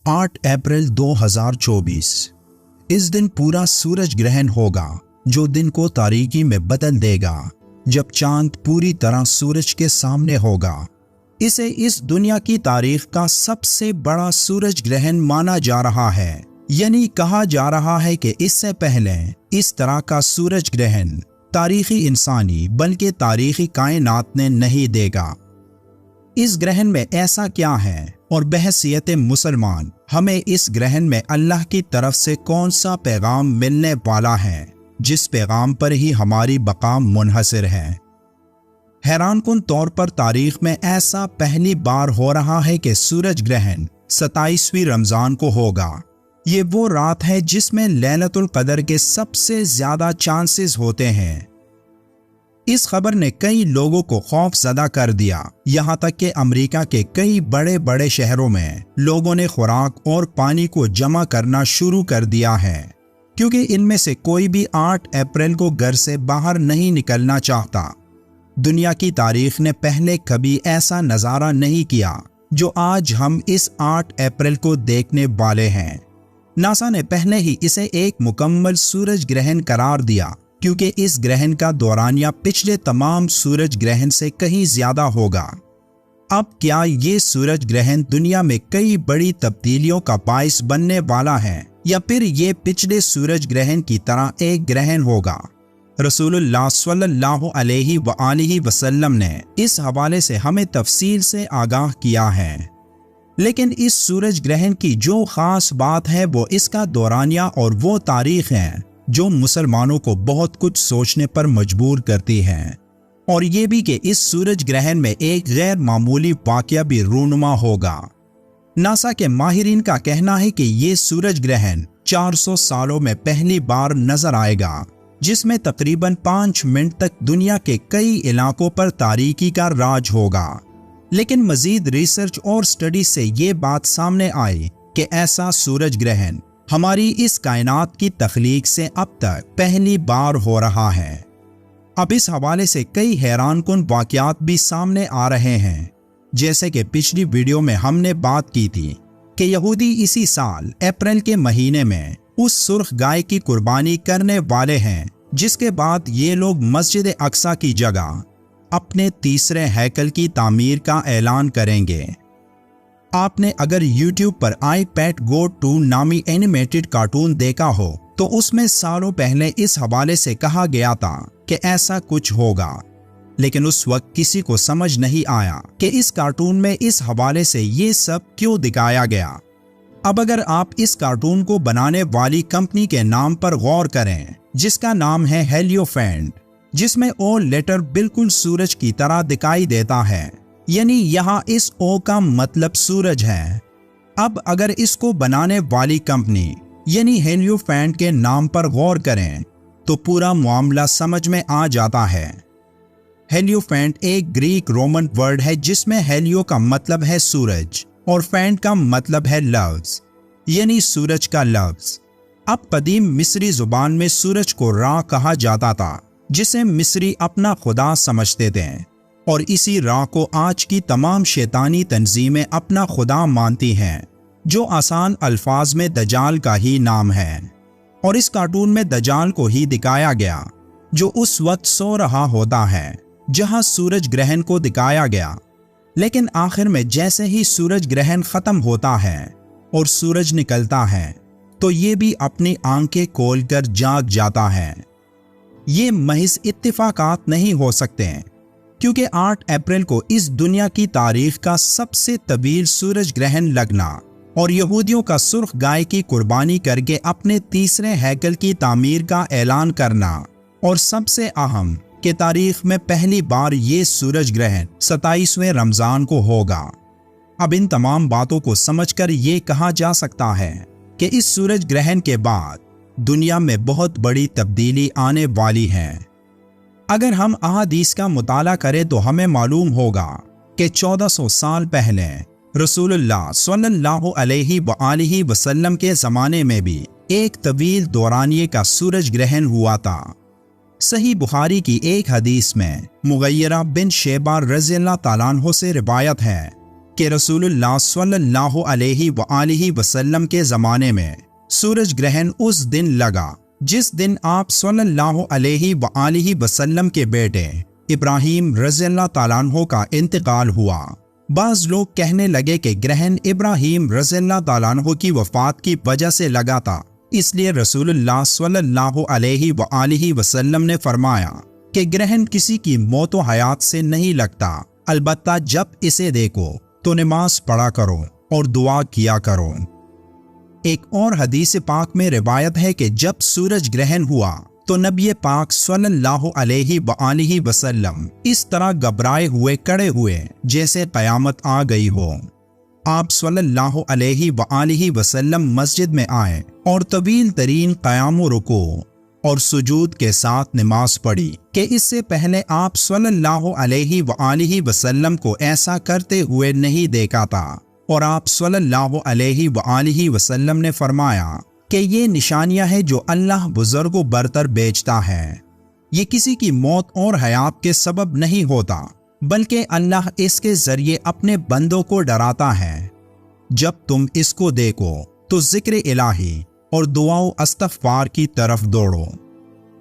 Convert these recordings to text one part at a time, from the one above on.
8 अप्रैल 2024। इस दिन पूरा सूरज ग्रहण होगा जो दिन को तारीकी में बदल देगा, जब चांद पूरी तरह सूरज के सामने होगा। इसे इस दुनिया की तारीख का सबसे बड़ा सूरज ग्रहण माना जा रहा है। यानी कहा जा रहा है कि इससे पहले इस तरह का सूरज ग्रहण तारीखी इंसानी बल्कि तारीखी कायनात ने नहीं देखा। इस ग्रहण में ऐसा क्या है और बहैसियत मुसलमान हमें इस ग्रहण में अल्लाह की तरफ से कौन सा पैगाम मिलने वाला है, जिस पैगाम पर ही हमारी बका मुनहसर है। हैरानकुन तौर पर तारीख में ऐसा पहली बार हो रहा है कि सूरज ग्रहण 27वीं रमजान को होगा। ये वो रात है जिसमें लैलतुल कदर के सबसे ज्यादा चांसेस होते हैं। इस खबर ने कई लोगों को खौफजदा कर दिया। यहाँ तक कि अमेरिका के कई बड़े बड़े शहरों में लोगों ने खुराक और पानी को जमा करना शुरू कर दिया है, क्योंकि इनमें से कोई भी 8 अप्रैल को घर से बाहर नहीं निकलना चाहता। दुनिया की तारीख ने पहले कभी ऐसा नज़ारा नहीं किया जो आज हम इस 8 अप्रैल को देखने वाले हैं। नासा ने पहले ही इसे एक मुकम्मल सूरज ग्रहण करार दिया, क्योंकि इस ग्रहण का दौरानिया पिछले तमाम सूरज ग्रहण से कहीं ज्यादा होगा। अब क्या ये सूरज ग्रहण दुनिया में कई बड़ी तब्दीलियों का बाइस बनने वाला है, या फिर ये पिछले सूरज ग्रहण की तरह एक ग्रहण होगा? रसूलुल्लाह स्वल्लल्लाहु अलैहि वसल्लम ने इस हवाले से हमें तफसील से आगाह किया है। लेकिन इस सूरज ग्रहण की जो खास बात है वो इसका दौरानिया और वो तारीख है जो मुसलमानों को बहुत कुछ सोचने पर मजबूर करती है। और ये भी कि इस सूरज ग्रहण में एक गैर मामूली वाकया भी रूनुमा होगा। नासा के माहिरीन का कहना है कि ये सूरज ग्रहण 400 सालों में पहली बार नजर आएगा, जिसमें तकरीबन 5 मिनट तक दुनिया के कई इलाकों पर तारीकी का राज होगा। लेकिन मजीद रिसर्च और स्टडी से ये बात सामने आई कि ऐसा सूरज ग्रहण हमारी इस कायनात की तख्लीक से अब तक पहली बार हो रहा है। अब इस हवाले से कई हैरानकुन वाकयात भी सामने आ रहे हैं। जैसे कि पिछली वीडियो में हमने बात की थी कि यहूदी इसी साल अप्रैल के महीने में उस सुर्ख गाय की कुर्बानी करने वाले हैं, जिसके बाद ये लोग मस्जिद अक्सा की जगह अपने तीसरे हैकल की तामीर का ऐलान करेंगे। आपने अगर YouTube पर iPad Go 2 नामी एनिमेटेड कार्टून देखा हो तो उसमें सालों पहले इस हवाले से कहा गया था कि ऐसा कुछ होगा, लेकिन उस वक्त किसी को समझ नहीं आया कि इस कार्टून में इस हवाले से ये सब क्यों दिखाया गया। अब अगर आप इस कार्टून को बनाने वाली कंपनी के नाम पर गौर करें, जिसका नाम है हेलियोफेंट, जिसमें ओ लेटर बिल्कुल सूरज की तरह दिखाई देता है, यानी यहाँ इस ओ का मतलब सूरज है। अब अगर इसको बनाने वाली कंपनी यानी हेलियोफेंट के नाम पर गौर करें तो पूरा मामला समझ में आ जाता है। हेलियोफेंट एक ग्रीक रोमन वर्ड है जिसमें हेलियो का मतलब है सूरज और फेंट का मतलब है लफ्ज, यानी सूरज का लफ्ज। अब कदीम मिस्री जुबान में सूरज को रा कहा जाता था, जिसे मिस्री अपना खुदा समझते थे, और इसी रा को आज की तमाम शैतानी तंजीमें अपना खुदा मानती हैं, जो आसान अल्फाज में दजाल का ही नाम है। और इस कार्टून में दजाल को ही दिखाया गया, जो उस वक्त सो रहा होता है जहां सूरज ग्रहण को दिखाया गया। लेकिन आखिर में जैसे ही सूरज ग्रहण खत्म होता है और सूरज निकलता है तो ये भी अपनी आंखें खोलकर जाग जाता है। ये महज इत्तिफाकात नहीं हो सकते, क्योंकि 8 अप्रैल को इस दुनिया की तारीख का सबसे तवील सूरज ग्रहण लगना और यहूदियों का सुर्ख गाय की कुर्बानी करके अपने तीसरे हैकल की तामीर का ऐलान करना, और सबसे अहम कि तारीख में पहली बार ये सूरज ग्रहण 27वें रमजान को होगा। अब इन तमाम बातों को समझकर ये कहा जा सकता है कि इस सूरज ग्रहण के बाद दुनिया में बहुत बड़ी तब्दीली आने वाली है। अगर हम अहादीस का मुताला करें तो हमें मालूम होगा कि 1400 साल पहले रसूलुल्लाह स्वल्लल्लाहु अलैहि वसल्लम के ज़माने में भी एक तवील दौरानिये का सूरज ग्रहण हुआ था। सही बुखारी की एक हदीस में मुगय्यरा बिन शेबा रज़ियल्लाहु ताला अन्हु से रिवायत है कि रसूलुल्लाह स्वल्लल्लाहु अलैहि वसल्लम के ज़माने में सूरज ग्रहण उस दिन लगा जिस दिन आप स्वल्लल्लाहु अलैहि वसल्लम के बेटे इब्राहीम रज़ियल्लाहु ताला अन्हु का इंतकाल हुआ। बाज़ लोग कहने लगे कि ग्रहण इब्राहीम रज़ियल्लाहु ताला अन्हु की वफ़ात की वजह से लगा था, इसलिए रसूलुल्लाह स्वल्लल्लाहु अलैहि वसल्लम ने फरमाया कि ग्रहण किसी की मौत व हयात से नहीं लगता, अलबत्ता जब इसे देखो तो नमाज पढ़ा करो और दुआ किया करो। एक और हदीस पाक में रिवायत है कि जब सूरज ग्रहण हुआ तो नबी पाक सल्लल्लाहु अलैहि वसल्लम इस तरह घबराए हुए खड़े हुए जैसे क़यामत आ गई हो। आप सल्लल्लाहु अलैहि वसल्लम मस्जिद में आए और तवील तरीन क़याम व रुकू और सुजूद के साथ नमाज पढ़ी कि इससे पहले आप सल्लल्लाहु अलैहि वसल्लम को ऐसा करते हुए नहीं देखा था। और आप सल्लल्लाहु अलैहि वसल्लम ने फरमाया कि ये निशानियां हैं जो अल्लाह बुजुर्गों बरतर बेचता है। ये किसी की मौत और हयात के सबब नहीं होता, बल्कि अल्लाह इसके जरिए अपने बंदों को डराता है। जब तुम इसको देखो तो जिक्र इलाही और दुआओ इस्तग़फ़ार की तरफ दौड़ो।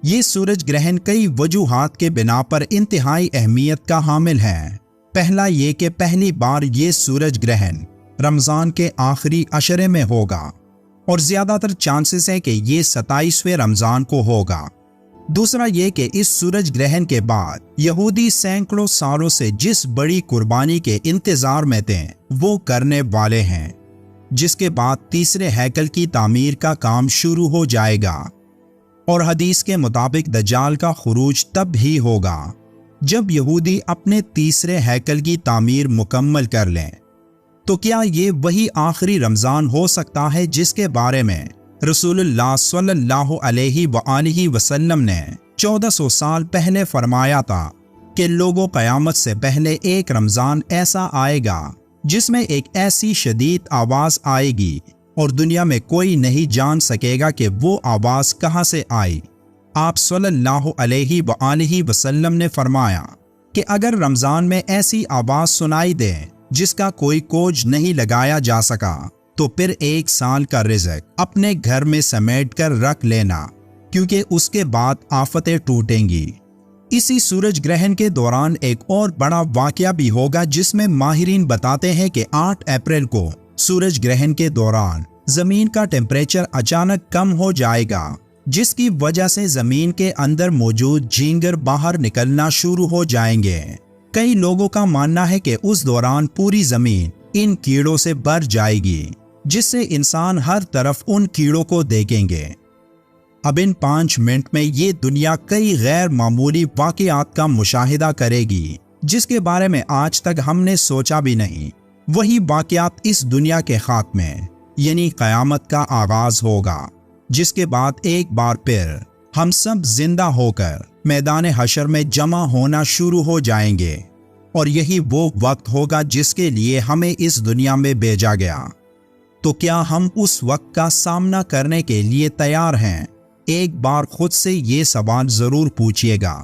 ये सूरज ग्रहण कई वजूहात के बिना पर इंतहाई अहमियत का हामिल है। पहला ये कि पहली बार ये सूरज ग्रहण रमज़ान के आखिरी अशरे में होगा और ज़्यादातर चांसेस है कि ये 27वें रमज़ान को होगा। दूसरा ये कि इस सूरज ग्रहण के बाद यहूदी सैकड़ों सालों से जिस बड़ी कुर्बानी के इंतज़ार में थे वो करने वाले हैं, जिसके बाद तीसरे हैकल की तामीर का काम शुरू हो जाएगा। और हदीस के मुताबिक दज्जाल का खुरूज तब ही होगा जब यहूदी अपने तीसरे हैकल की तामीर मुकम्मल कर लें। तो क्या ये वही आखिरी रमज़ान हो सकता है जिसके बारे में रसूलुल्लाह स्वल्लल्लाहु अलैहि वसल्लम ने 1400 साल पहले फरमाया था कि लोगों क़यामत से पहले एक रमज़ान ऐसा आएगा जिसमें एक ऐसी शदीद आवाज़ आएगी और दुनिया में कोई नहीं जान सकेगा कि वो आवाज़ कहाँ से आई। आप सल्लल्लाहु अलैहि वसल्लम ने फरमाया कि अगर रमज़ान में ऐसी आवाज़ सुनाई दे जिसका कोई खोज नहीं लगाया जा सका तो फिर 1 साल का रिज़्क़ अपने घर में समेट कर रख लेना, क्योंकि उसके बाद आफतें टूटेंगी। इसी सूरज ग्रहण के दौरान एक और बड़ा वाक़या भी होगा जिसमें माहिरीन बताते हैं कि 8 अप्रैल को सूरज ग्रहण के दौरान ज़मीन का टेम्परेचर अचानक कम हो जाएगा, जिसकी वजह से ज़मीन के अंदर मौजूद झींगर बाहर निकलना शुरू हो जाएंगे। कई लोगों का मानना है कि उस दौरान पूरी ज़मीन इन कीड़ों से भर जाएगी, जिससे इंसान हर तरफ उन कीड़ों को देखेंगे। अब इन 5 मिनट में ये दुनिया कई गैर मामूली वाक़यात का मुशाहिदा करेगी जिसके बारे में आज तक हमने सोचा भी नहीं। वही वाक़यात इस दुनिया के खात्मे यानी क़यामत का आगाज़ होगा, जिसके बाद एक बार फिर हम सब जिंदा होकर मैदान हशर में जमा होना शुरू हो जाएंगे। और यही वो वक्त होगा जिसके लिए हमें इस दुनिया में भेजा गया। तो क्या हम उस वक्त का सामना करने के लिए तैयार हैं? एक बार खुद से ये सवाल ज़रूर पूछिएगा।